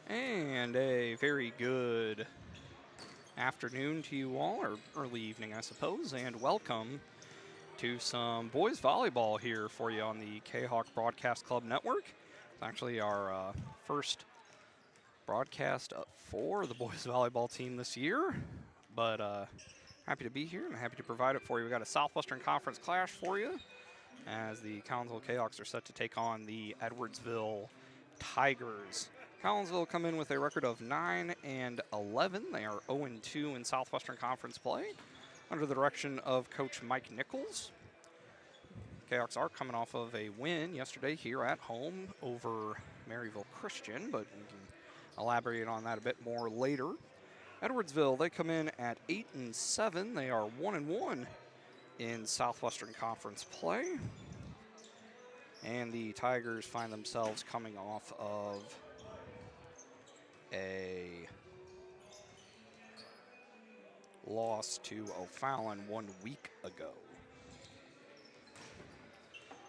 And a very good afternoon to you all, or early evening, I suppose, and welcome to some boys volleyball here for you on the Kahok Broadcast Club Network. It's actually our first broadcast for the boys volleyball team this year, but happy to be here and happy to provide it for you. We got a Southwestern Conference clash for you as the Collinsville Kahawks are set to take on the Edwardsville Tigers. Collinsville come in with a record of 9-11. They are 0-2 in Southwestern Conference play under the direction of Coach Mike Nichols. Kahawks are coming off of a win yesterday here at home over Maryville Christian, but we can elaborate on that a bit more later. Edwardsville, they come in at 8-7. They are 1-1 in Southwestern Conference play. And the Tigers find themselves coming off of a loss to O'Fallon 1 week ago.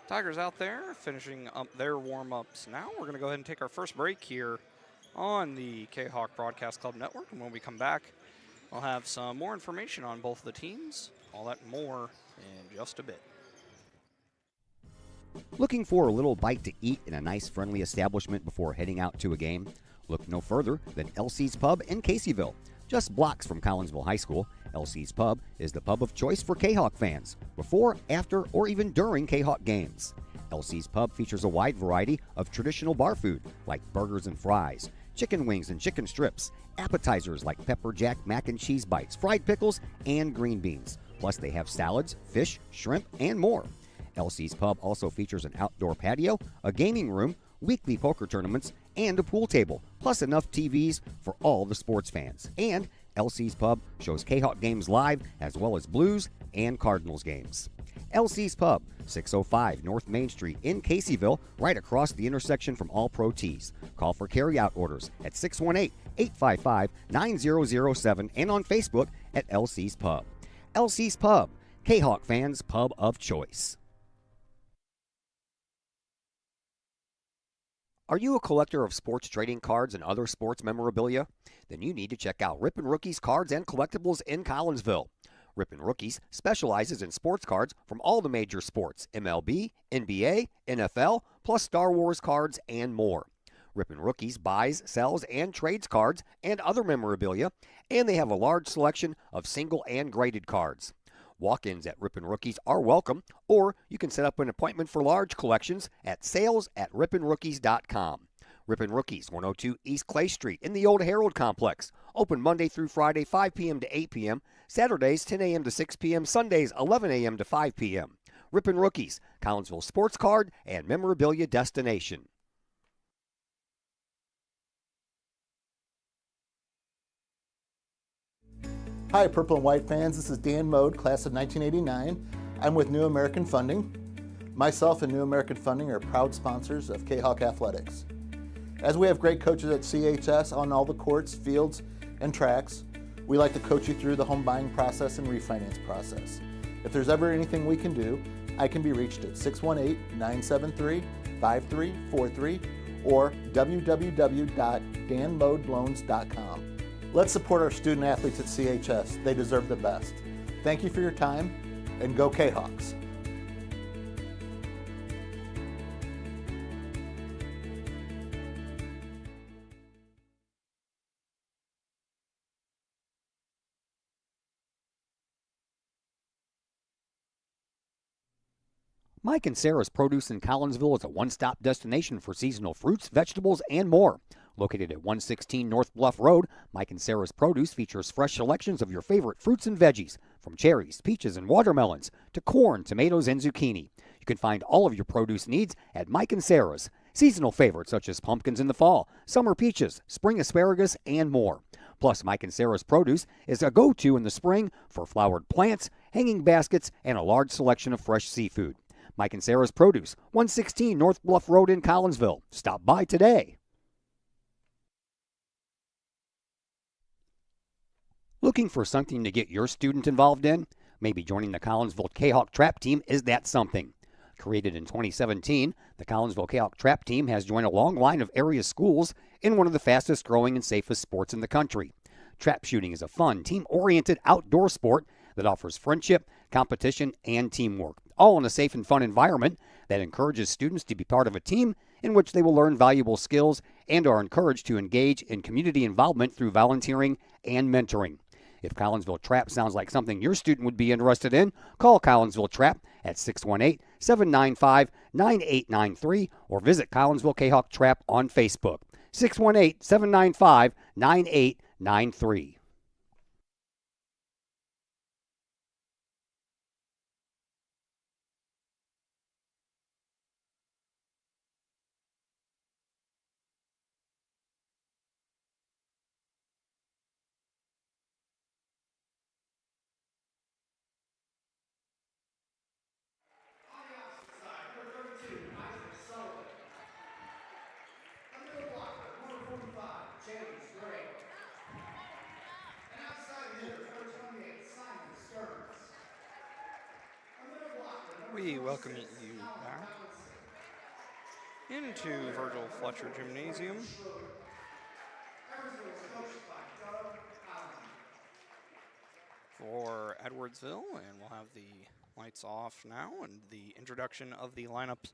Tigers out there finishing up their warm-ups now. We're going to go ahead and take our first break here on the Kahawk Broadcast Club Network. And when we come back, we'll have some more information on both the teams. All that and more in just a bit. Looking for a little bite to eat in a nice, friendly establishment before heading out to a game? Look no further than LC's Pub in Caseyville. Just blocks from Collinsville High School, LC's Pub is the pub of choice for Kahawk fans, before, after, or even during Kahawk games. LC's Pub features a wide variety of traditional bar food like burgers and fries, chicken wings and chicken strips, appetizers like pepper jack mac and cheese bites, fried pickles, and green beans. Plus they have salads, fish, shrimp, and more. LC's Pub also features an outdoor patio, a gaming room, weekly poker tournaments, and a pool table, plus enough TVs for all the sports fans. And LC's Pub shows Kahawk games live as well as Blues and Cardinals games. LC's Pub, 605 North Main Street in Caseyville, right across the intersection from All Pro Tees. Call for carry-out orders at 618-855-9007 and on Facebook at LC's Pub. LC's Pub, Kahawk fans' pub of choice. Are you a collector of sports trading cards and other sports memorabilia? Then you need to check out Rip'n Rookies Cards and Collectibles in Collinsville. Rip'n Rookies specializes in sports cards from all the major sports, MLB, NBA, NFL, plus Star Wars cards and more. Rip'n Rookies buys, sells, and trades cards and other memorabilia, and they have a large selection of single and graded cards. Walk-ins at Rip'n Rookies are welcome, or you can set up an appointment for large collections at sales@ripnrookies.com. Rip'n Rookies, 102 East Clay Street in the Old Herald Complex. Open Monday through Friday, 5 p.m. to 8 p.m., Saturdays, 10 a.m. to 6 p.m., Sundays, 11 a.m. to 5 p.m. Rip'n Rookies, Collinsville sports card and memorabilia destination. Hi, Purple and White fans. This is Dan Mode, class of 1989. I'm with New American Funding. Myself and New American Funding are proud sponsors of Kahawk Athletics. As we have great coaches at CHS on all the courts, fields, and tracks, we like to coach you through the home buying process and refinance process. If there's ever anything we can do, I can be reached at 618-973-5343 or www.danmodeloans.com. Let's support our student athletes at CHS. They deserve the best. Thank you for your time, and go Kahawks. Mike and Sarah's Produce in Collinsville is a one-stop destination for seasonal fruits, vegetables, and more. Located at 116 North Bluff Road, Mike and Sarah's Produce features fresh selections of your favorite fruits and veggies, from cherries, peaches, and watermelons, to corn, tomatoes, and zucchini. You can find all of your produce needs at Mike and Sarah's. Seasonal favorites such as pumpkins in the fall, summer peaches, spring asparagus, and more. Plus, Mike and Sarah's Produce is a go-to in the spring for flowered plants, hanging baskets, and a large selection of fresh seafood. Mike and Sarah's Produce, 116 North Bluff Road in Collinsville. Stop by today. Looking for something to get your student involved in? Maybe joining the Collinsville Kahawk Trap Team is that something. Created in 2017, the Collinsville Kahok Trap Team has joined a long line of area schools in one of the fastest growing and safest sports in the country. Trap shooting is a fun, team-oriented outdoor sport that offers friendship, competition, and teamwork, all in a safe and fun environment that encourages students to be part of a team in which they will learn valuable skills and are encouraged to engage in community involvement through volunteering and mentoring. If Collinsville Trap sounds like something your student would be interested in, call Collinsville Trap at 618-795-9893 or visit Collinsville Kahok Trap on Facebook. 618-795-9893. We welcome you back into Virgil Fletcher Gymnasium. For Edwardsville, and we'll have the lights off now and the introduction of the lineups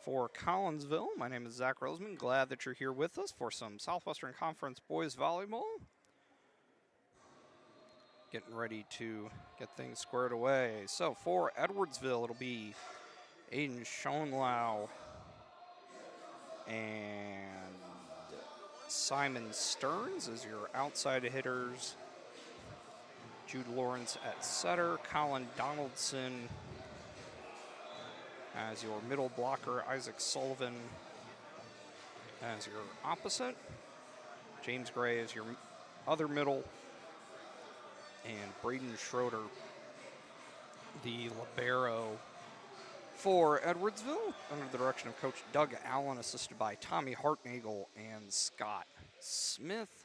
for Collinsville. My name is Zach Roseman. Glad that you're here with us for some Southwestern Conference boys volleyball. Getting ready to get things squared away. So for Edwardsville, it'll be Aiden Schoenlau and Simon Stearns as your outside hitters. Jude Lawrence at setter, Colin Donaldson as your middle blocker, Isaac Sullivan as your opposite, James Gray as your other middle, and Braden Schroeder, the libero for Edwardsville, under the direction of Coach Doug Allen, assisted by Tommy Hartnagel and Scott Smith.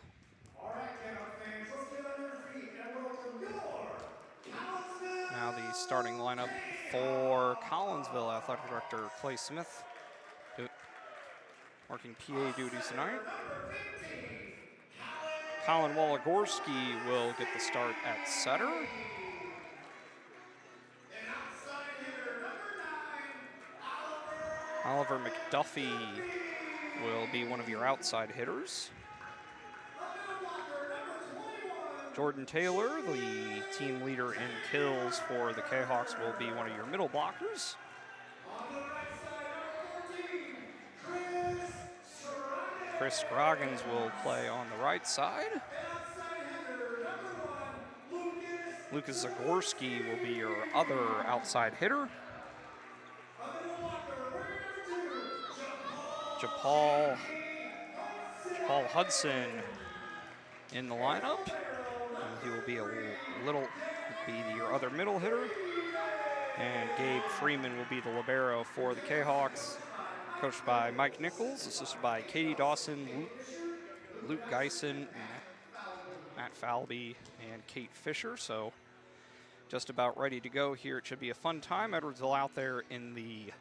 All right, Kahok fans, let's get on your feet and welcome your Collinsville. Now the starting lineup for Collinsville, Athletic Director Clay Smith, working PA duties tonight. Colin Walagorski will get the start at setter. Oliver McDuffie will be one of your outside hitters. Jordan Taylor, the team leader in kills for the Kahawks, will be one of your middle blockers. Chris Scroggins will play on the right side. Lucas Zagorski will be your other outside hitter. Japal Hudson in the lineup. And he will be your other middle hitter. And Gabe Freeman will be the libero for the Kahawks, coached by Mike Nichols, assisted by Katie Dawson, Luke Geisen, Matt Falby, and Kate Fisher. So just about ready to go here. It should be a fun time. Edwardsville out there in the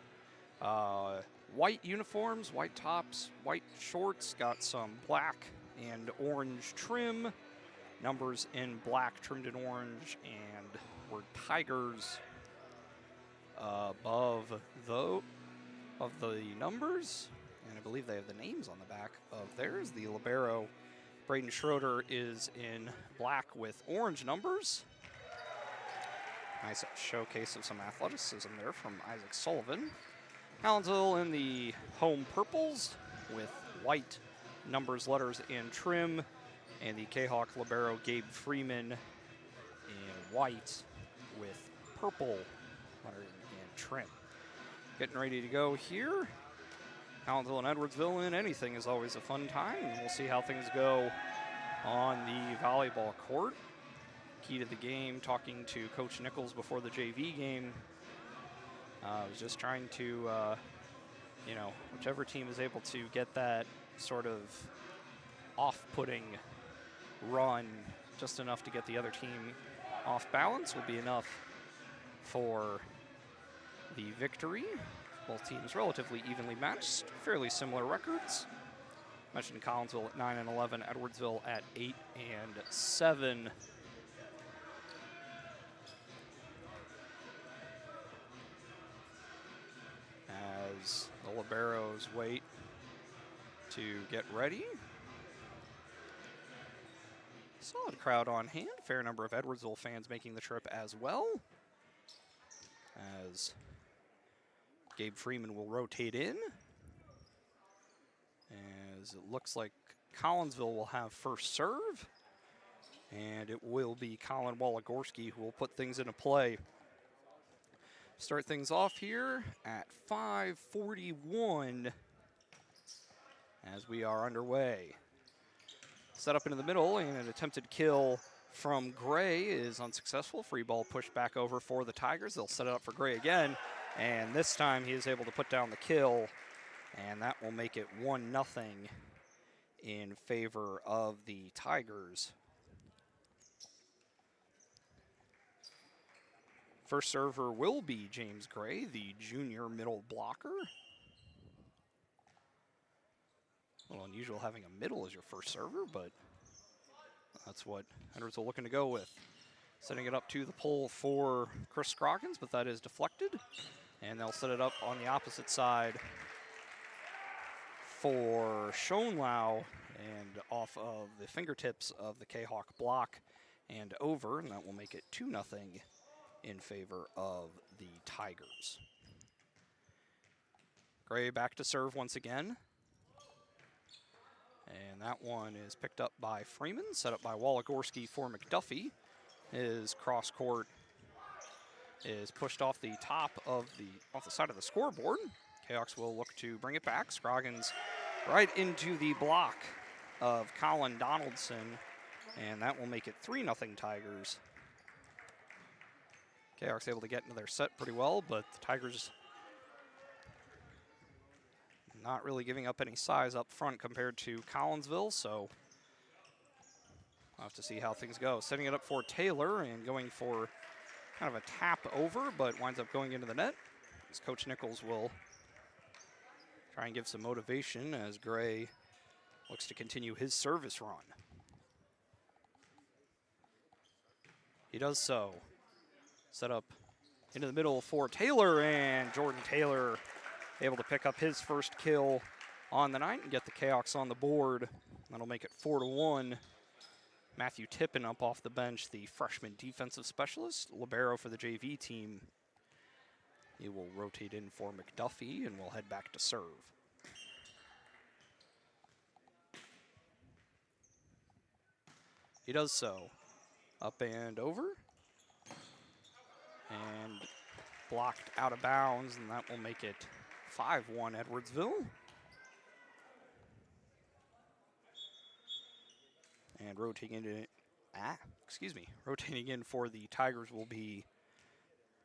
white uniforms, white tops, white shorts, got some black and orange trim, numbers in black trimmed in orange, and word Tigers above the numbers, and I believe they have the names on the back of theirs. The libero, Braden Schroeder, is in black with orange numbers. Nice showcase of some athleticism there from Isaac Sullivan. Collinsville in the home purples with white numbers, letters, and trim, and the Kahawk libero Gabe Freeman in white with purple lettering and trim. Getting ready to go here. Collinsville and Edwardsville in anything is always a fun time, and we'll see how things go on the volleyball court. Key to the game, talking to Coach Nichols before the JV game. I was just trying to, whichever team is able to get that sort of off-putting run, just enough to get the other team off balance, will be enough for the victory. Both teams relatively evenly matched, fairly similar records. Mentioned Collinsville at 9 and 11, Edwardsville at 8 and 7. As the Liberos wait to get ready. Solid crowd on hand, fair number of Edwardsville fans making the trip as well. As Gabe Freeman will rotate in. As it looks like Collinsville will have first serve. And it will be Colin Waligorski who will put things into play. Start things off here at 5:41 as we are underway. Set up into the middle, and an attempted kill from Gray is unsuccessful. Free ball pushed back over for the Tigers. They'll set it up for Gray again, and this time he is able to put down the kill, and that will make it 1-0 in favor of the Tigers. First server will be James Gray, the junior middle blocker. A little unusual having a middle as your first server, but that's what Edwardsville looking to go with. Setting it up to the pole for Chris Scroggins, but that is deflected. And they'll set it up on the opposite side for Schonlau and off of the fingertips of the Kahok block and over, and that will make it 2-0 in favor of the Tigers. Gray back to serve once again. And that one is picked up by Freeman, set up by Waligorski for McDuffie. His cross court is pushed off the top of off the side of the scoreboard. Kahawks will look to bring it back. Scroggins right into the block of Colin Donaldson, and that will make it 3-0 Tigers. Kahawks able to get into their set pretty well, but the Tigers not really giving up any size up front compared to Collinsville, so we'll have to see how things go. Setting it up for Taylor and going for kind of a tap over, but winds up going into the net. As Coach Nichols will try and give some motivation as Gray looks to continue his service run. He does so. Set up into the middle for Taylor, and Jordan Taylor able to pick up his first kill on the night and get the Kahawks on the board. That'll make it 4-1. Matthew Tippin up off the bench, the freshman defensive specialist, libero for the JV team. He will rotate in for McDuffie and will head back to serve. He does so. Up and over. And blocked out of bounds, and that will make it 5-1 Edwardsville. And rotating in for the Tigers will be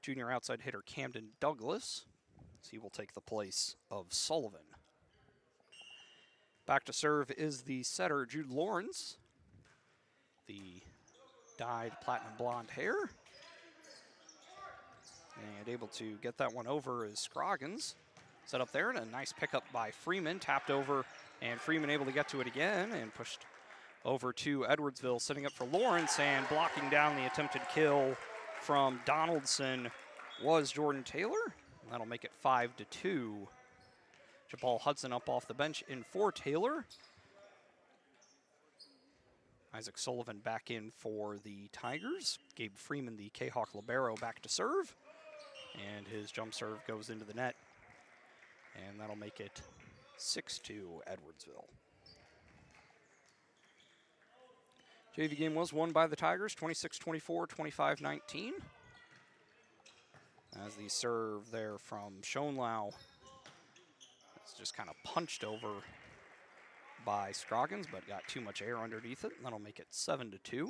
junior outside hitter Camden Douglas, as he will take the place of Sullivan. Back to serve is the setter Jude Lawrence, the dyed platinum blonde hair. And able to get that one over is Scroggins. Set up there, and a nice pickup by Freeman, tapped over, and Freeman able to get to it again and pushed over to Edwardsville, setting up for Lawrence, and blocking down the attempted kill from Donaldson was Jordan Taylor. And that'll make it 5-2. Jabal Hudson up off the bench in for Taylor. Isaac Sullivan back in for the Tigers. Gabe Freeman, the Kahawk libero, back to serve. And his jump serve goes into the net. And that'll make it 6-2 Edwardsville. JV game was won by the Tigers, 26-24, 25-19. As the serve there from Schonlau, it's just kind of punched over by Scroggins, but got too much air underneath it. And that'll make it 7-2.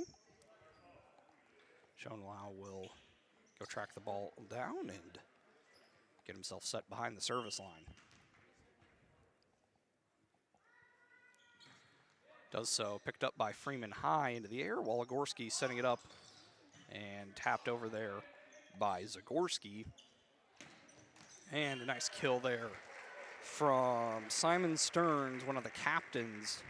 Schonlau will go track the ball down and get himself set behind the service line. Does so, picked up by Freeman high into the air. Waligorski setting it up and tapped over there by Zagorski. And a nice kill there from Simon Stearns, one of the captains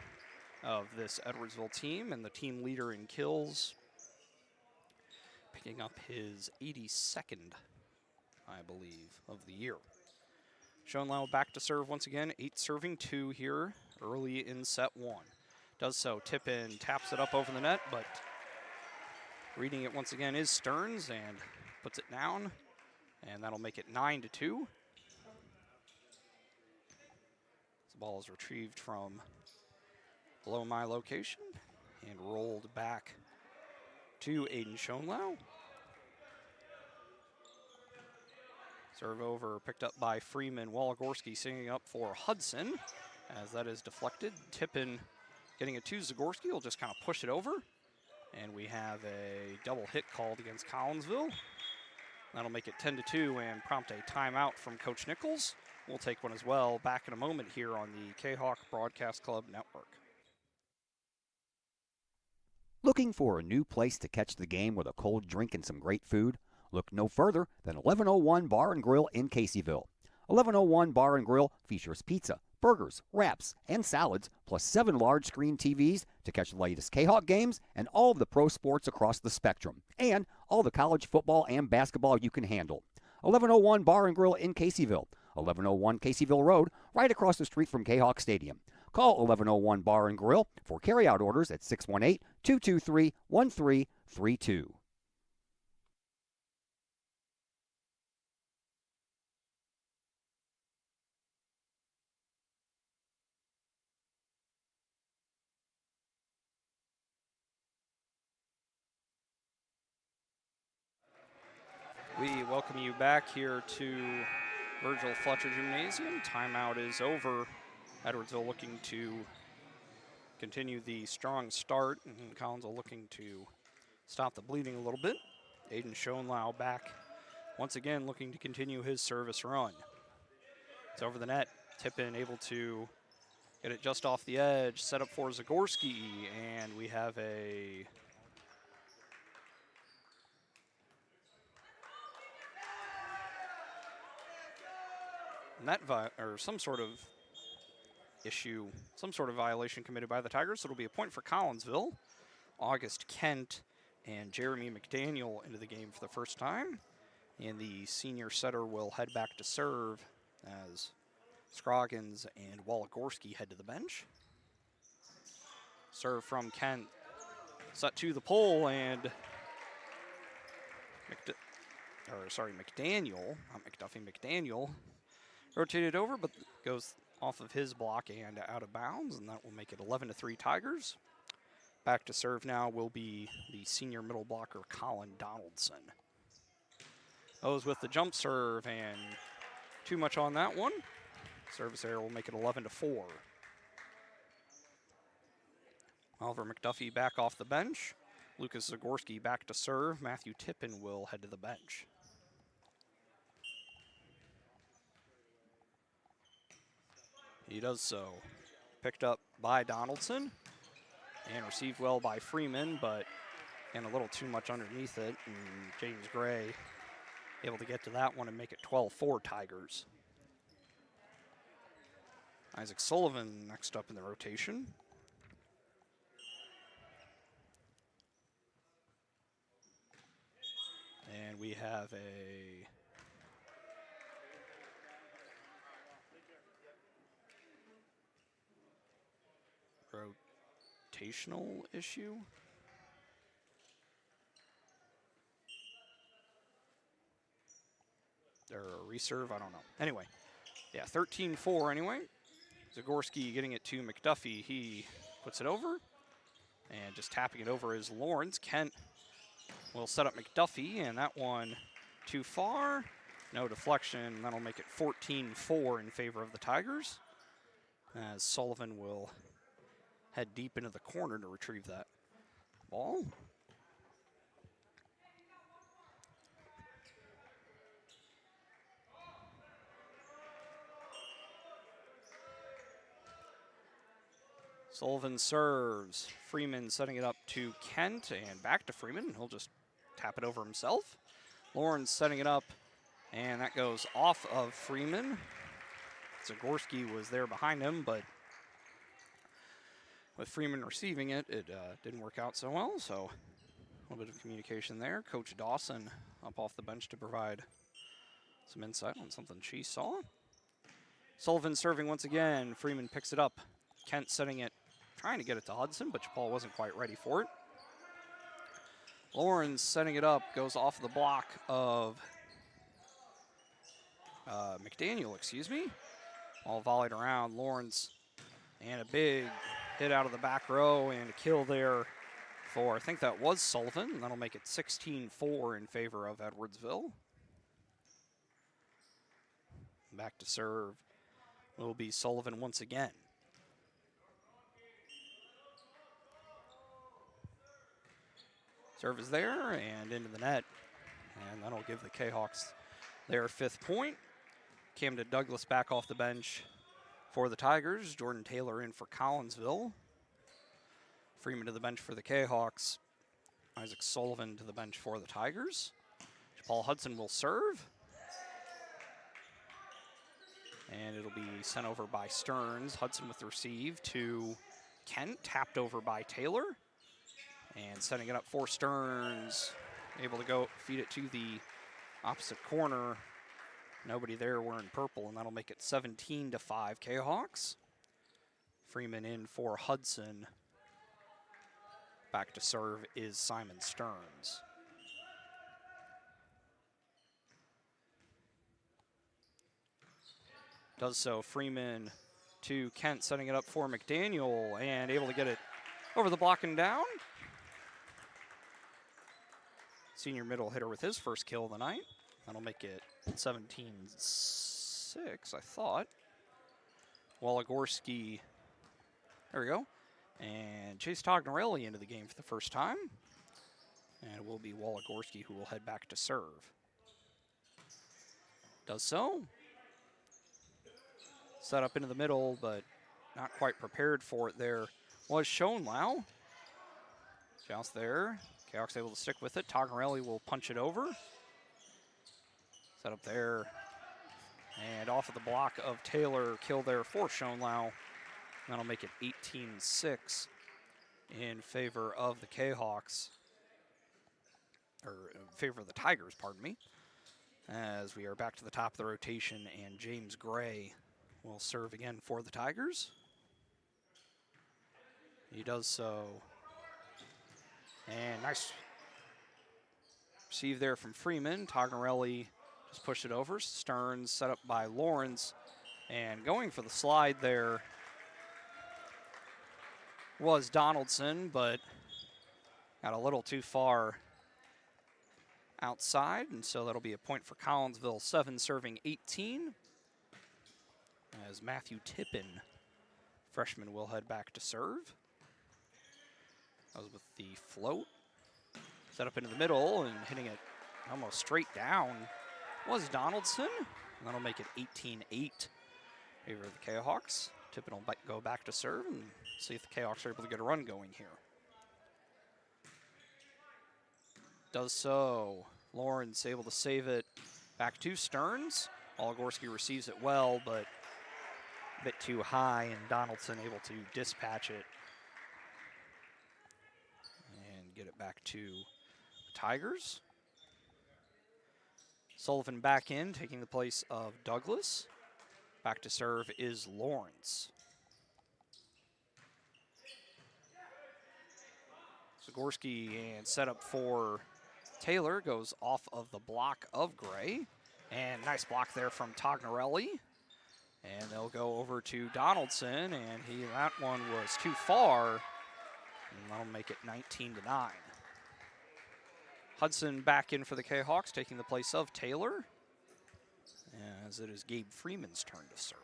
of this Edwardsville team and the team leader in kills, picking up his 82nd, I believe, of the year. Schoenlau back to serve once again, 8 serving 2 here early in set 1. Does so, tip in, taps it up over the net, but reading it once again is Stearns and puts it down, and that'll make it 9-2. The ball is retrieved from below my location and rolled back to Aiden Schoenlau. Serve over, picked up by Freeman. Waligorski singing up for Hudson as that is deflected. Tippin getting it to Zagorski. He'll just kind of push it over. And we have a double hit called against Collinsville. That'll make it 10-2 and prompt a timeout from Coach Nichols. We'll take one as well back in a moment here on the Kahok Broadcast Club Network. Looking for a new place to catch the game with a cold drink and some great food? Look no further than 1101 Bar and Grill in Caseyville. 1101 Bar and Grill features pizza, burgers, wraps, and salads, plus 7 large screen TVs to catch the latest Kahawk games and all of the pro sports across the spectrum, and all the college football and basketball you can handle. 1101 Bar and Grill in Caseyville, 1101 Caseyville Road, right across the street from Kahawk Stadium. Call 1101 Bar and Grill for carryout orders at 618-223-1332. We welcome you back here to Virgil Fletcher Gymnasium. Timeout is over. Edwardsville looking to continue the strong start, and Collinsville looking to stop the bleeding a little bit. Aiden Schoenlau back once again looking to continue his service run. It's over the net. Tippin able to get it just off the edge. Set up for Zagorski, and we have a net or some sort of issue, some sort of violation committed by the Tigers. So it'll be a point for Collinsville. August Kent and Jeremy McDaniel into the game for the first time. And the senior setter will head back to serve as Scroggins and Waligorski head to the bench. Serve from Kent. Set to the pole, and McDaniel, not McDuffie, McDaniel rotated over, but goes off of his block and out of bounds, and that will make it 11-3 Tigers. Back to serve now will be the senior middle blocker, Colin Donaldson. Goes with the jump serve, and too much on that one. Service error will make it 11-4. Oliver McDuffie back off the bench. Lucas Zagorski back to serve. Matthew Tippin will head to the bench. He does so. Picked up by Donaldson and received well by Freeman, but and a little too much underneath it. And James Gray able to get to that one and make it 12-4 Tigers. Isaac Sullivan next up in the rotation. And we have a rotational issue. Or a reserve, I don't know. Anyway, yeah, 13-4 anyway. Zagorski getting it to McDuffie. He puts it over. And just tapping it over is Lawrence. Kent will set up McDuffie, and that one too far. No deflection. That'll make it 14-4 in favor of the Tigers, as Sullivan will head deep into the corner to retrieve that ball. Sullivan serves. Freeman setting it up to Kent and back to Freeman. He'll just tap it over himself. Lawrence setting it up And that goes off of Freeman. Zagorski was there behind him, but with Freeman receiving it, it didn't work out so well. So a little bit of communication there. Coach Dawson up off the bench to provide some insight on something she saw. Sullivan serving once again. Freeman picks it up. Kent setting it, trying to get it to Hudson, but Paul wasn't quite ready for it. Lawrence setting it up, goes off the block of McDaniel, excuse me. All volleyed around. Lawrence, and a big hit out of the back row, and a kill there for, I think that was Sullivan. And that'll make it 16-4 in favor of Edwardsville. Back to serve will be Sullivan once again. Serve is there and into the net. And that'll give the Kahawks their 5th point. Camden Douglas back off the bench for the Tigers. Jordan Taylor in for Collinsville. Freeman to the bench for the Kahawks. Isaac Sullivan to the bench for the Tigers. Paul Hudson will serve. And it'll be sent over by Stearns. Hudson with the receive to Kent. Tapped over by Taylor. And setting it up for Stearns. Able to go feed it to the opposite corner. Nobody there wearing purple, and that'll make it 17-5 Kahawks. Freeman in for Hudson. Back to serve is Simon Stearns. Does so. Freeman to Kent, setting it up for McDaniel, and able to get it over the block and down. Senior middle hitter with his first kill of the night. That'll make it 17-6, I thought. Waligorski, there we go. And Chase Tognarelli into the game for the first time. And it will be Waligorski who will head back to serve. Does so. Set up into the middle, but not quite prepared for it there. Was Schoenlau. Joust there. Kahawks able to stick with it. Tognarelli will punch it over. Set up there. And off of the block of Taylor. Kill there for Schoenlau. That'll make it 18-6 in favor of the Kahawks. Or in favor of the Tigers, pardon me. As we are back to the top of the rotation, and James Gray will serve again for the Tigers. He does so. And nice receive there from Freeman. Tognarelli just pushed it over. Stearns set up by Lawrence. And going for the slide there was Donaldson, but got a little too far outside. And so that'll be a point for Collinsville. 7 serving 18. As Matthew Tippin, freshman, will head back to serve. That was with the float. Set up into the middle and hitting it almost straight down was Donaldson. And that'll make it 18-8 favor of the Kahawks. Tippin will go back to serve and see if the Kahawks are able to get a run going here. Does so. Lawrence able to save it back to Stearns. Waligorski receives it well, but a bit too high, and Donaldson able to dispatch it and get it back to the Tigers. Sullivan back in, taking the place of Douglas. Back to serve is Lawrence. Zagorski and set up for Taylor, goes off of the block of Gray. And nice block there from Tognarelli. And they'll go over to Donaldson, and that one was too far. And that'll make it 19-9. Hudson back in for the Kahawks, taking the place of Taylor, as it is Gabe Freeman's turn to serve.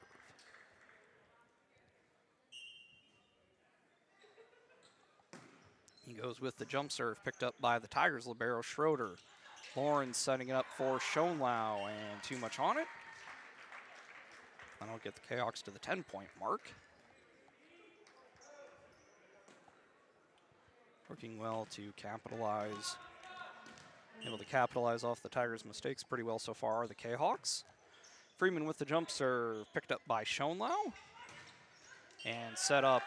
He goes with the jump serve, picked up by the Tigers' libero Schroeder. Lawrence setting it up for Schoenlau, and too much on it. That'll get the Kahawks to the 10-point mark. Working well to capitalize Able to capitalize off the Tigers' mistakes pretty well so far, the Kahawks. Freeman with the jump serve, picked up by Schonlau. And set up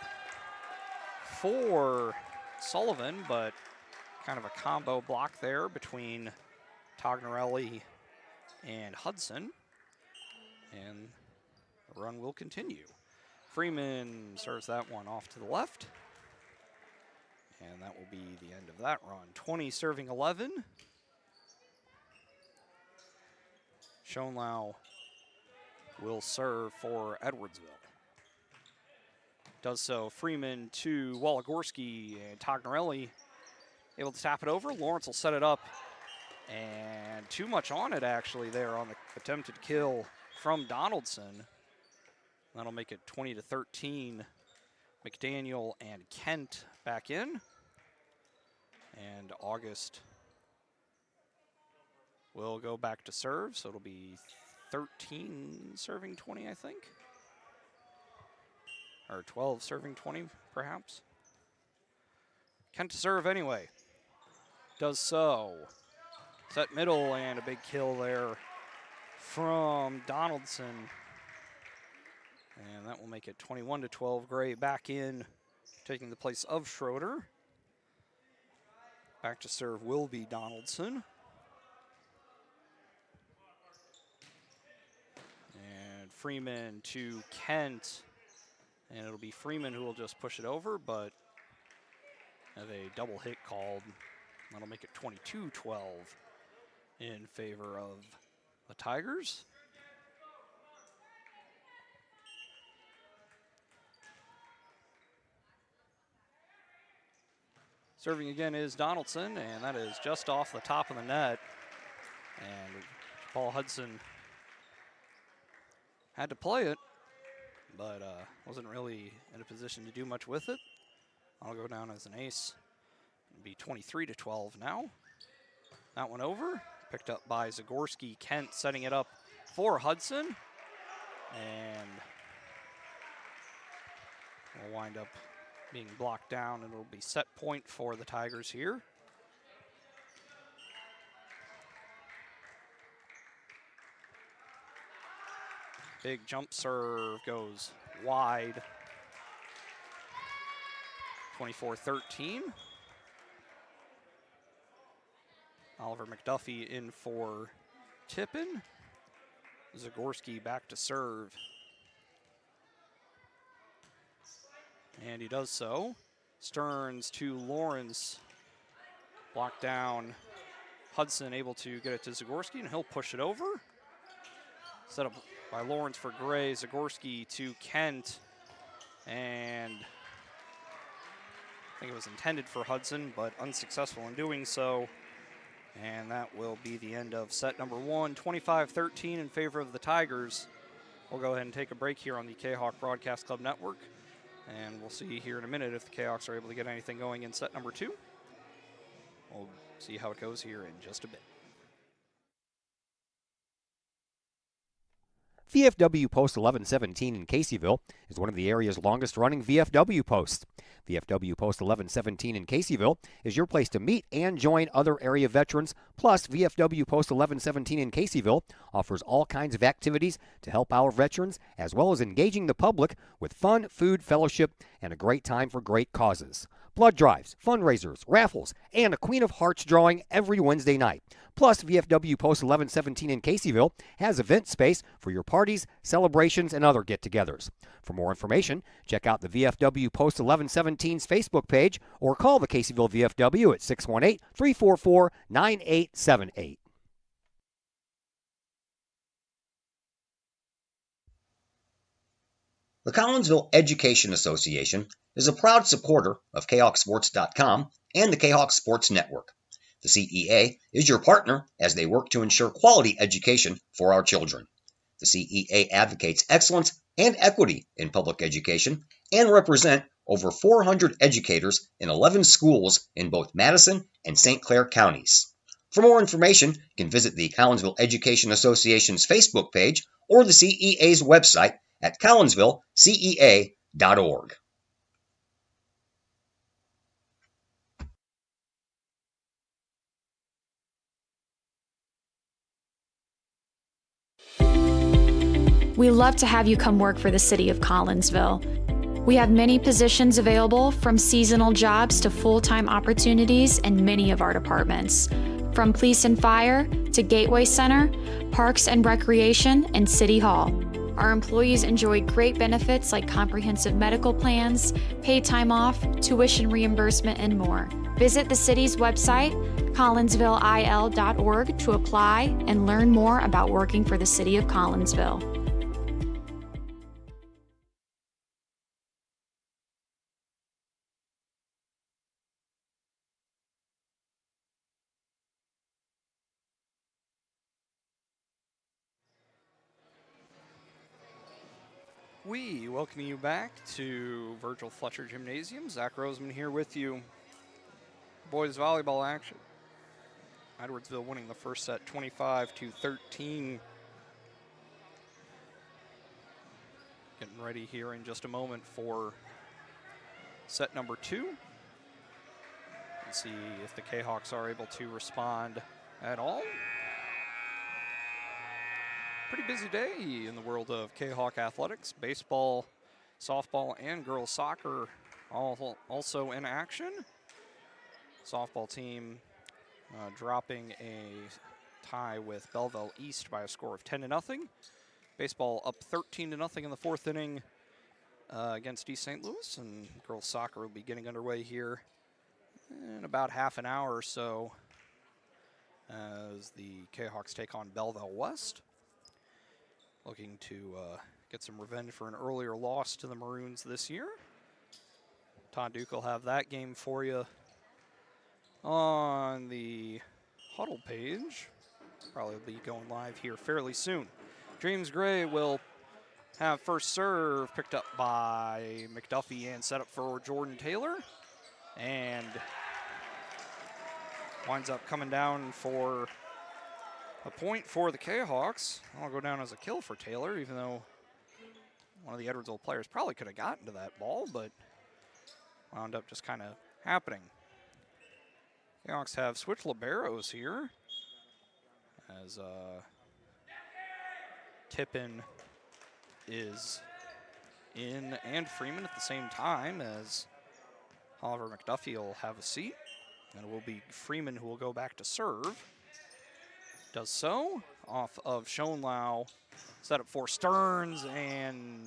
for Sullivan, but kind of a combo block there between Tognarelli and Hudson. And the run will continue. Freeman serves that one off to the left. And that will be the end of that run. 20 serving 11. Schonlau will serve for Edwardsville. Does so. Freeman to Waligorski, and Tognarelli able to tap it over. Lawrence will set it up. And too much on it, actually, there on the attempted kill from Donaldson. That'll make it 20-13. McDaniel and Kent back in. And August will go back to serve, so it'll be 13 serving 20, I think. Or 12 serving 20, perhaps. Kent to serve anyway. Does so. Set middle and a big kill there from Donaldson. And that will make it 21-12. Gray back in, taking the place of Schroeder. Back to serve will be Donaldson. And Freeman to Kent. And it'll be Freeman who will just push it over, but have a double hit called. That'll make it 22-12 in favor of the Tigers. Serving again is Donaldson, and that is just off the top of the net. And Paul Hudson had to play it, but wasn't really in a position to do much with it. I'll go down as an ace. It'll be 23-12 now. That one over, picked up by Zagorski. Kent setting it up for Hudson. And will wind up being blocked down, and it'll be set point for the Tigers here. Big jump serve goes wide. 24-13. Oliver McDuffie in for Tippin. Zagorski back to serve. And he does so. Stearns to Lawrence. Blocked down. Hudson able to get it to Zagorski, and he'll push it over. Set up by Lawrence for Gray. Zagorski to Kent. And I think it was intended for Hudson, but unsuccessful in doing so. And that will be the end of set number one, 25-13 in favor of the Tigers. We'll go ahead and take a break here on the Kahok Broadcast Club Network. And we'll see here in a minute if the Kahawks are able to get anything going in set number two. We'll see how it goes here in just a bit. VFW Post 1117 in Caseyville is one of the area's longest-running VFW posts. VFW Post 1117 in Caseyville is your place to meet and join other area veterans. Plus, VFW Post 1117 in Caseyville offers all kinds of activities to help our veterans, as well as engaging the public with fun, food, fellowship, and a great time for great causes. Blood drives, fundraisers, raffles, and a Queen of Hearts drawing every Wednesday night. Plus, VFW Post 1117 in Caseyville has event space for your parties, celebrations, and other get-togethers. For more information, check out the VFW Post 1117's Facebook page or call the Caseyville VFW at 618-344-9878. The Collinsville Education Association is a proud supporter of KahawkSports.com and the Kahawk Sports Network. The CEA is your partner as they work to ensure quality education for our children. The CEA advocates excellence and equity in public education and represent over 400 educators in 11 schools in both Madison and St. Clair counties. For more information, you can visit the Collinsville Education Association's Facebook page or the CEA's website at collinsvillecea.org. We love to have you come work for the City of Collinsville. We have many positions available, from seasonal jobs to full-time opportunities in many of our departments. From police and fire to Gateway Center, Parks and Recreation, and City Hall. Our employees enjoy great benefits like comprehensive medical plans, paid time off, tuition reimbursement, and more. Visit the city's website, collinsvilleil.org, to apply and learn more about working for the City of Collinsville. We welcome you back to Virgil Fletcher Gymnasium. Zach Roseman here with you. Boys volleyball action. Edwardsville winning the first set 25-13. Getting ready here in just a moment for set number 2. And see if the Kahawks are able to respond at all. Pretty busy day in the world of Kahawk athletics. Baseball, softball, and girls soccer all also in action. Softball team dropping a tie with Belleville East by a score of 10-0. Baseball up 13-0 in the 4th inning against East St. Louis, and girls soccer will be getting underway here in about half an hour or so as the Kahawks take on Belleville West. Looking to get some revenge for an earlier loss to the Maroons this year. Todd Duke will have that game for you on the huddle page. Probably will be going live here fairly soon. James Gray will have first serve picked up by McDuffie and set up for Jordan Taylor. And winds up coming down for a point for the Kahawks. I'll go down as a kill for Taylor, even though one of the Edwardsville players probably could have gotten to that ball, but wound up just kind of happening. Kahawks have switched liberos here as Tippin is in and Freeman at the same time, as Oliver McDuffie will have a seat, and it will be Freeman who will go back to serve. Does so off of Schoenlau, set up for Stearns, and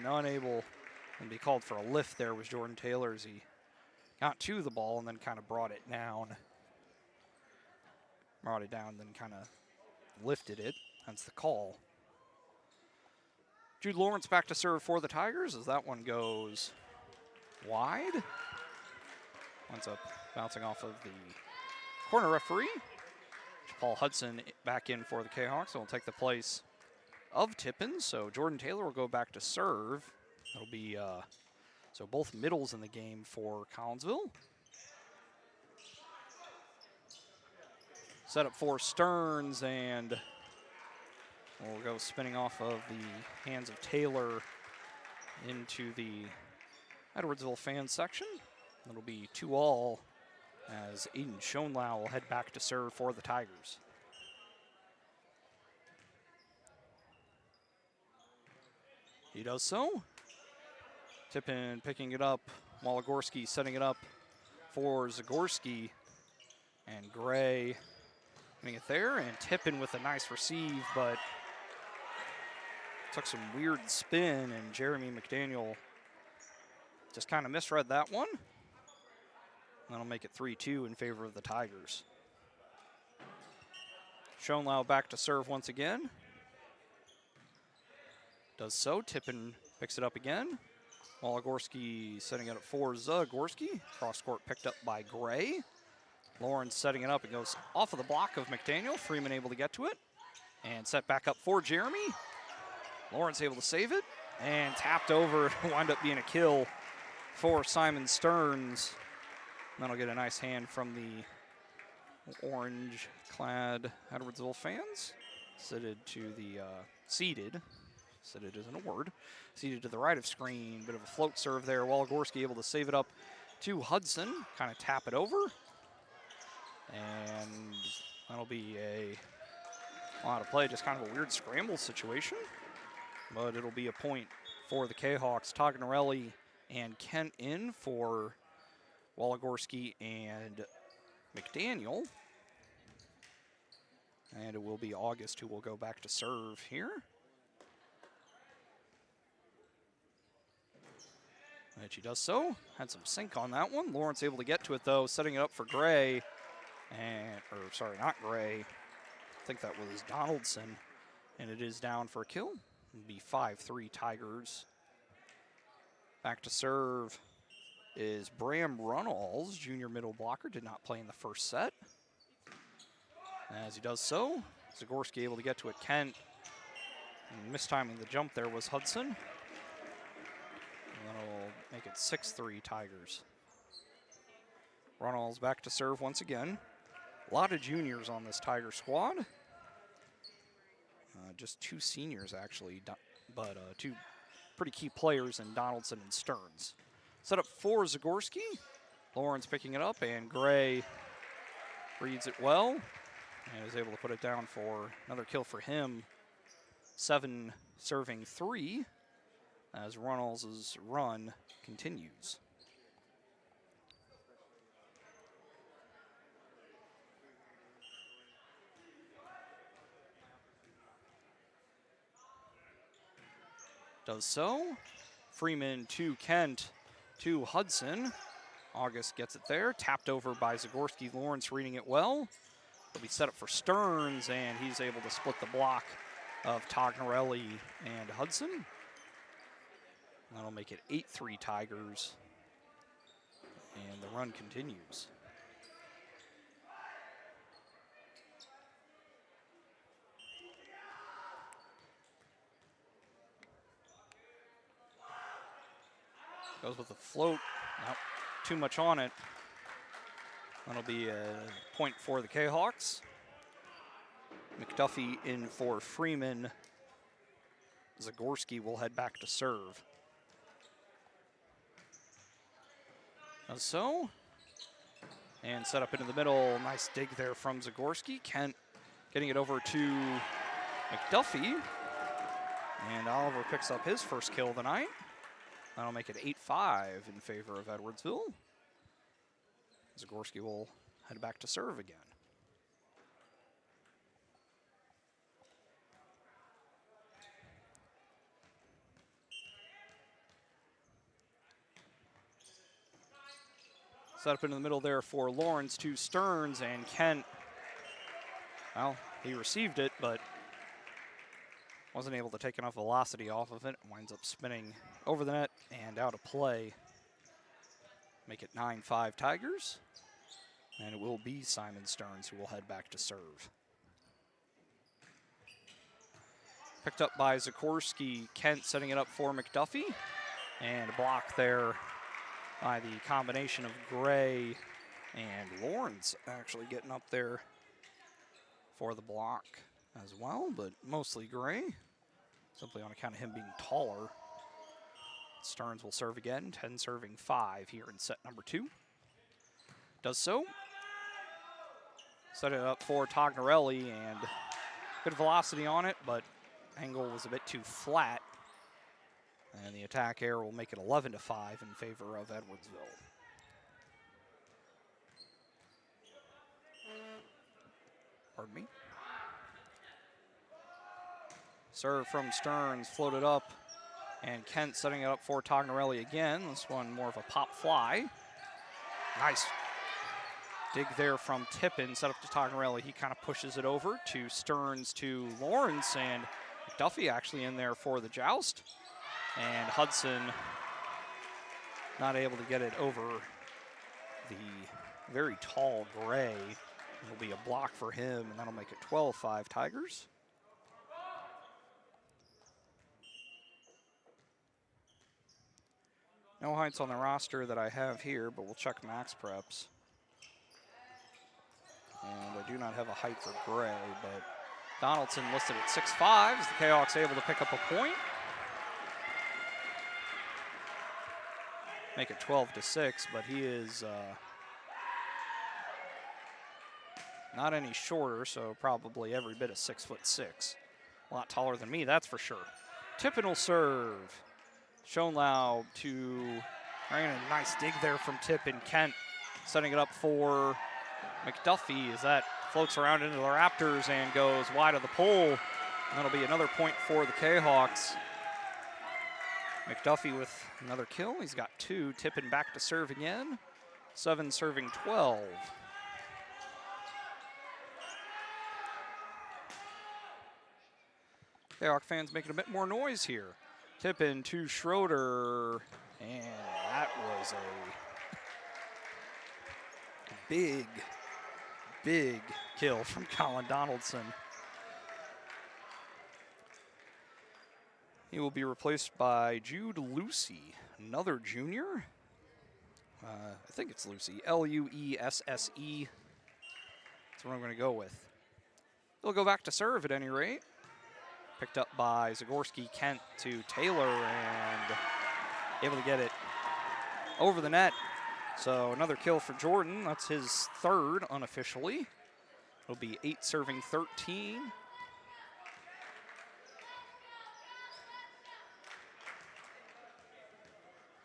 unable to be called for a lift there was Jordan Taylor as he got to the ball and then kind of brought it down. Then kind of lifted it. That's the call. Jude Lawrence back to serve for the Tigers as that one goes wide. Winds up bouncing off of the corner referee. Paul Hudson back in for the Kahawks, and will take the place of Tippin. So Jordan Taylor will go back to serve. That'll be so both middles in the game for Collinsville. Set up for Stearns, and we'll go spinning off of the hands of Taylor into the Edwardsville fan section. It'll be 2-all. As Aiden Schoenlau will head back to serve for the Tigers. He does so. Tippin picking it up. Malagorski setting it up for Zagorski. And Gray getting it there. And Tippin with a nice receive, but took some weird spin, and Jeremy McDaniel just kind of misread that one. That'll make it 3-2 in favor of the Tigers. Schoenlau back to serve once again. Does so. Tippin picks it up again. Malagorski setting it up for Zagorski. Cross court picked up by Gray. Lawrence setting it up. It goes off of the block of McDaniel. Freeman able to get to it. And set back up for Jeremy. Lawrence able to save it. And tapped over. Wind up being a kill for Simon Stearns. That'll get a nice hand from the orange-clad Edwardsville fans. Seated isn't a word. Seated to the right of screen. Bit of a float serve there. Walagorski able to save it up to Hudson. Kind of tap it over. And that'll be a lot of play. Just kind of a weird scramble situation. but it'll be a point for the Kahawks. Tognarelli and Kent in for Waligorski and McDaniel. And it will be August who will go back to serve here. And she does so. Had some sink on that one. Lawrence able to get to it though, setting it up for Gray. Not Gray. I think that was Donaldson. And it is down for a kill. It'll be 5-3 Tigers. Back to serve is Bram Runnalls, junior middle blocker. Did not play in the first set. As he does so, Zagorski able to get to it. Kent, and mistiming the jump there was Hudson. And that'll make it 6-3 Tigers. Runnalls back to serve once again. A lot of juniors on this Tiger squad. Just 2 seniors actually, but 2 pretty key players in Donaldson and Stearns. Set up for Zagorski. Lawrence picking it up, and Gray reads it well and is able to put it down for another kill for him. 7 serving 3 as Runnalls' run continues. Does so. Freeman to Kent to Hudson. August gets it there. Tapped over by Zagorski. Lawrence reading it well. It'll be set up for Stearns, and he's able to split the block of Tognarelli and Hudson. That'll make it 8-3 Tigers. And the run continues. Goes with the float. Not too much on it. That'll be a point for the Kahawks. McDuffie in for Freeman. Zagorski will head back to serve. As so. And set up into the middle. Nice dig there from Zagorski. Kent getting it over to McDuffie. And Oliver picks up his first kill of the night. That'll make it 8-5 in favor of Edwardsville. Zagorski will head back to serve again. Set up into the middle there for Lawrence to Stearns, and Kent, well, he received it, but wasn't able to take enough velocity off of it. Winds up spinning over the net and out of play. Make it 9-5 Tigers. And it will be Simon Stearns who will head back to serve. Picked up by Zagorski. Kent setting it up for McDuffie. And a block there by the combination of Gray and Lawrence actually getting up there for the block as well, but mostly Gray, simply on account of him being taller. Stearns will serve again, 10 serving 5 here in set number 2. Does so. Set it up for Tognarelli, and good velocity on it, but angle was a bit too flat. And the attack error will make it 11-5 in favor of Edwardsville. Pardon me. Serve from Stearns, floated up, and Kent setting it up for Tognarelli again. This one more of a pop fly. Nice dig there from Tippin, set up to Tognarelli. He kind of pushes it over to Stearns to Lawrence, and McDuffie actually in there for the joust. And Hudson not able to get it over the very tall Gray. It'll be a block for him, and that'll make it 12-5 Tigers. No heights on the roster that I have here, but we'll check max preps. And I do not have a height for Gray, but Donaldson listed at 6'5". Is the Kahawks able to pick up a point? Make it 12-6, but he is not any shorter, so probably every bit of 6'6". A lot taller than me, that's for sure. Tippin will serve. Schonlau to a nice dig there from Tippin. Kent setting it up for McDuffie as that floats around into the Raptors and goes wide of the pole. And that'll be another point for the Kahawks. McDuffie with another kill. He's got 2. Tippin back to serve again. 7 serving 12. Kahawk fans making a bit more noise here. Tippin to Schroeder, and that was a big kill from Colin Donaldson. He will be replaced by Jude Lucy, another junior. I think it's Lucy, Luesse. That's what I'm going to go with. He'll go back to serve at any rate. Picked up by Zagorski. Kent to Taylor and able to get it over the net. So another kill for Jordan. That's his 3rd unofficially. It'll be 8 serving 13.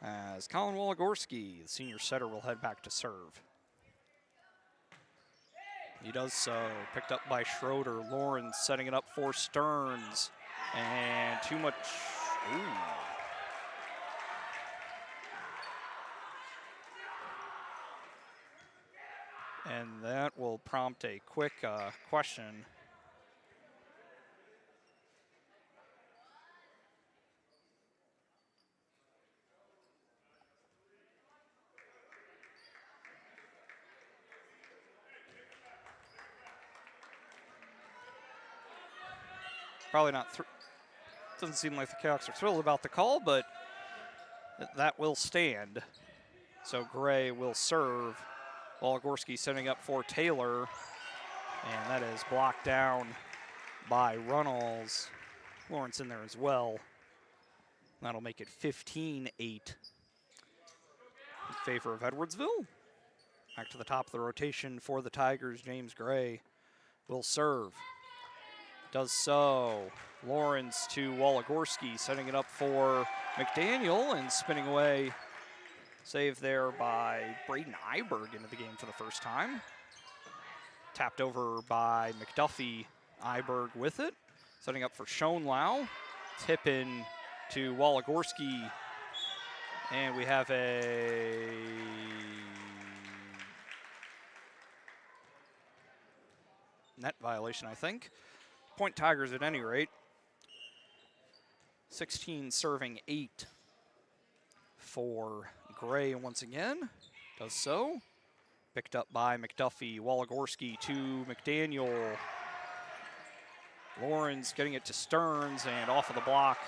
As Colin Waligorski, the senior setter, will head back to serve. He does so, picked up by Schroeder. Lawrence setting it up for Stearns. And too much, ooh. And that will prompt a quick question. Probably not, doesn't seem like the Cayhawks are thrilled about the call, but that will stand. So Gray will serve. Waligorski setting up for Taylor, and that is blocked down by Runnels. Lawrence in there as well. That'll make it 15-8 in favor of Edwardsville. Back to the top of the rotation for the Tigers. James Gray will serve. Does so. Lawrence to Waligorski, setting it up for McDaniel and spinning away. Save there by Braden Iberg into the game for the first time. Tapped over by McDuffie. Iberg with it. Setting up for Schonlau. Tippin to Waligorski. And we have a net violation, I think. Point Tigers at any rate. 16 serving 8 for Gray once again. Does so. Picked up by McDuffie. Waligorski to McDaniel. Lawrence getting it to Stearns and off of the block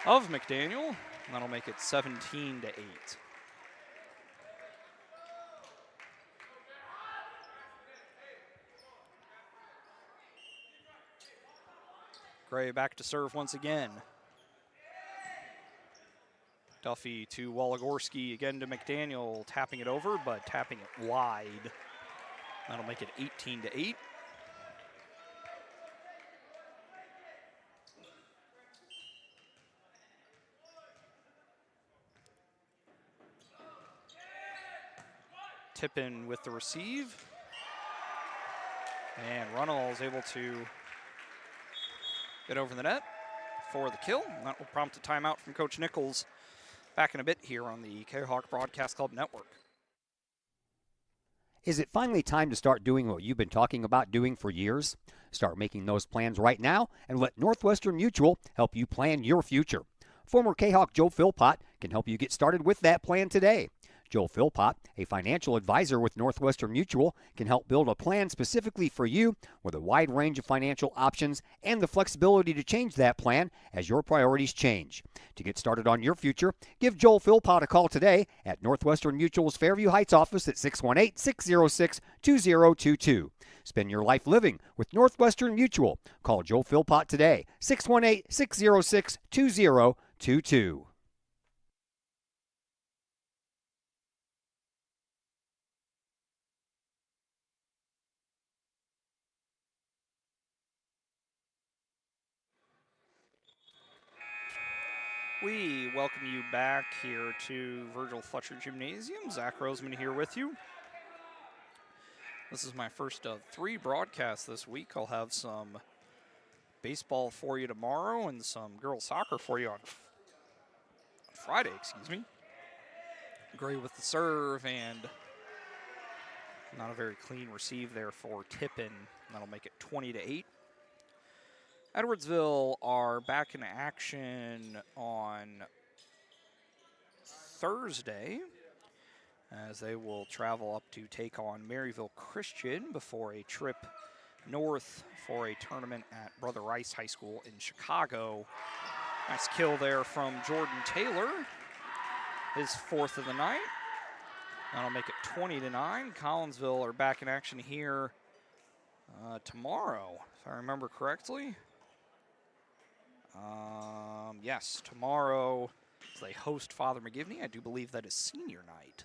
of McDaniel. And that'll make it 17-8. Gray back to serve once again. Duffy to Waligorski, again to McDaniel, tapping it over, but tapping it wide. That'll make it 18-8. Tippin with the receive. And Runnels able to get over the net for the kill. And that will prompt a timeout from Coach Nichols. Back in a bit here on the Kahok Broadcast Club Network. Is it finally time to start doing what you've been talking about doing for years? Start making those plans right now and let Northwestern Mutual help you plan your future. Former Kahawk Joe Philpott can help you get started with that plan today. Joe Philpott, a financial advisor with Northwestern Mutual, can help build a plan specifically for you with a wide range of financial options and the flexibility to change that plan as your priorities change. To get started on your future, give Joel Philpott a call today at Northwestern Mutual's Fairview Heights office at 618-606-2022. Spend your life living with Northwestern Mutual. Call Joel Philpott today, 618-606-2022. We welcome you back here to Virgil Fletcher Gymnasium. Zach Roseman here with you. This is my first of 3 broadcasts this week. I'll have some baseball for you tomorrow and some girls soccer for you on Friday, Gray with the serve, and not a very clean receive there for Tippin. That'll make it 20-8. Edwardsville are back in action on Thursday as they will travel up to take on Maryville Christian before a trip north for a tournament at Brother Rice High School in Chicago. Nice kill there from Jordan Taylor, his 4th of the night. That'll make it 20-9. Collinsville are back in action here tomorrow, if I remember correctly. Yes, tomorrow they host Father McGivney. I do believe that is senior night.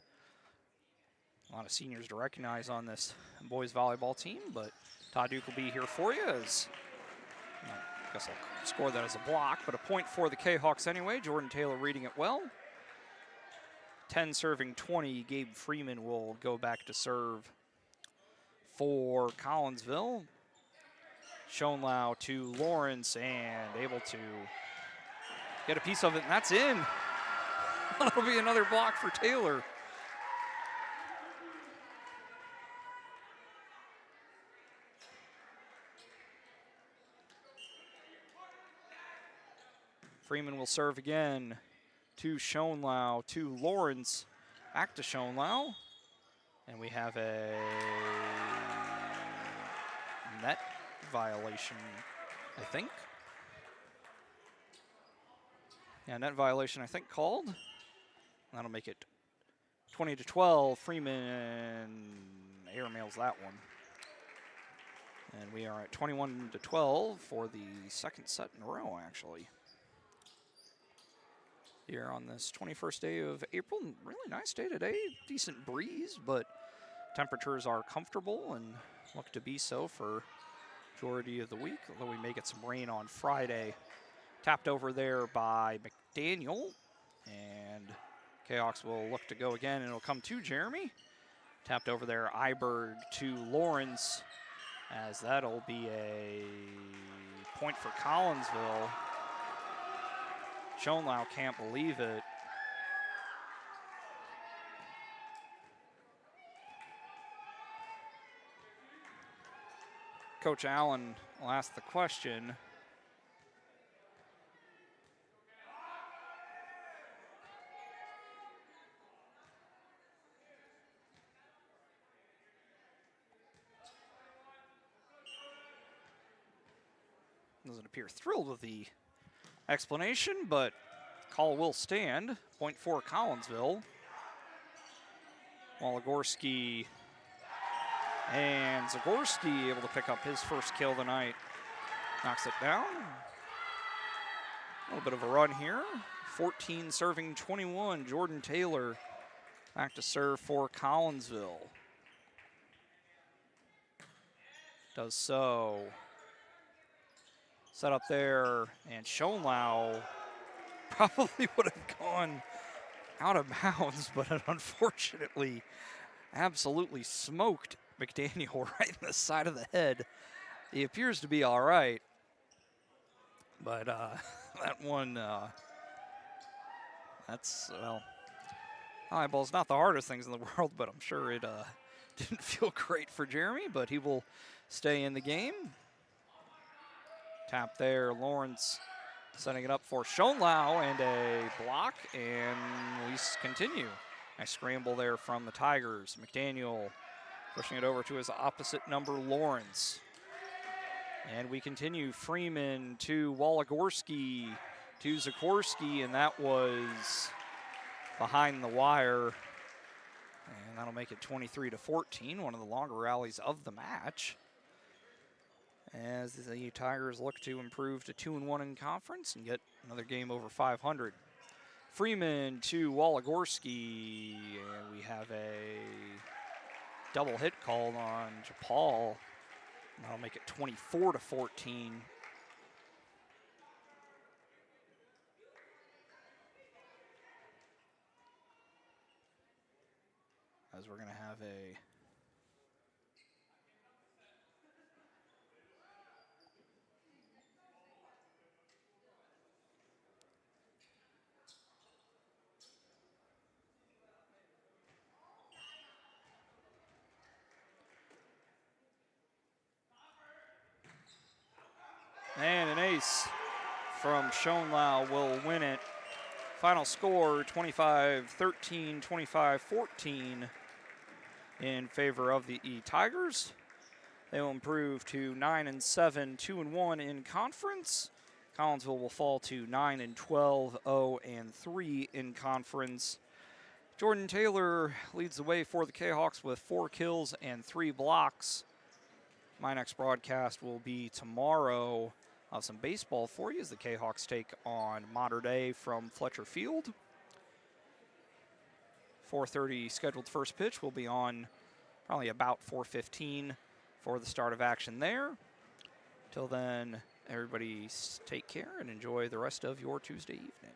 A lot of seniors to recognize on this boys volleyball team, but Todd Duke will be here for you as, I guess I'll score that as a block, but a point for the K-Hawks anyway. Jordan Taylor reading it well. 10 serving 20, Gabe Freeman will go back to serve for Collinsville. Schoenlau to Lawrence and able to get a piece of it, and that's in. That'll be another block for Taylor. Freeman will serve again to Schoenlau, to Lawrence, back to Schoenlau. And we have a net violation, I think. Yeah, net violation, I think, called. That'll make it 20-12. Freeman airmails that one. And we are at 21-12 for the second set in a row, actually. Here on this 21st day of April. Really nice day today. Decent breeze, but temperatures are comfortable and look to be so for majority of the week, although we may get some rain on Friday. Tapped over there by McDaniel, and K-Hawks will look to go again, and it'll come to Jeremy. Tapped over there, Iberg to Lawrence, as that'll be a point for Collinsville. Schoenlau can't believe it. Coach Allen will ask the question. Doesn't appear thrilled with the explanation, but call will stand. Point for Collinsville. Walagorski and Zagorski able to pick up his first kill of the night. Knocks it down. A little bit of a run here. 14 serving 21. Jordan Taylor back to serve for Collinsville. Does so. Set up there, and Schoenlau probably would have gone out of bounds, but it unfortunately absolutely smoked McDaniel right in the side of the head. He appears to be all right, but that one, that's, well, volleyball's not the hardest things in the world, but I'm sure it didn't feel great for Jeremy, but he will stay in the game. Tap there, Lawrence setting it up for Schoenlau, and a block, and we continue. Nice scramble there from the Tigers. McDaniel pushing it over to his opposite number, Lawrence. And we continue. Freeman to Walagorski to Zakorski, and that was behind the wire. And that'll make it 23-14, one of the longer rallies of the match, as the Tigers look to improve to 2-1 in conference and get another game over 500. Freeman to Walagorski, and we have a double hit called on Japal. That'll make it 24-14. as we're going to have a and an ace from Schonlau will win it. Final score 25-13, 25-14 in favor of the E-Tigers. They will improve to 9-7, 2-1 in conference. Collinsville will fall to 9-12, 0-3 in conference. Jordan Taylor leads the way for the Kahawks with 4 kills and 3 blocks. My next broadcast will be tomorrow. I'll have some baseball for you as the Kahawks take on Mater Dei from Fletcher Field. 4:30 scheduled first pitch will be on probably about 4:15 for the start of action there. Till then, everybody take care and enjoy the rest of your Tuesday evening.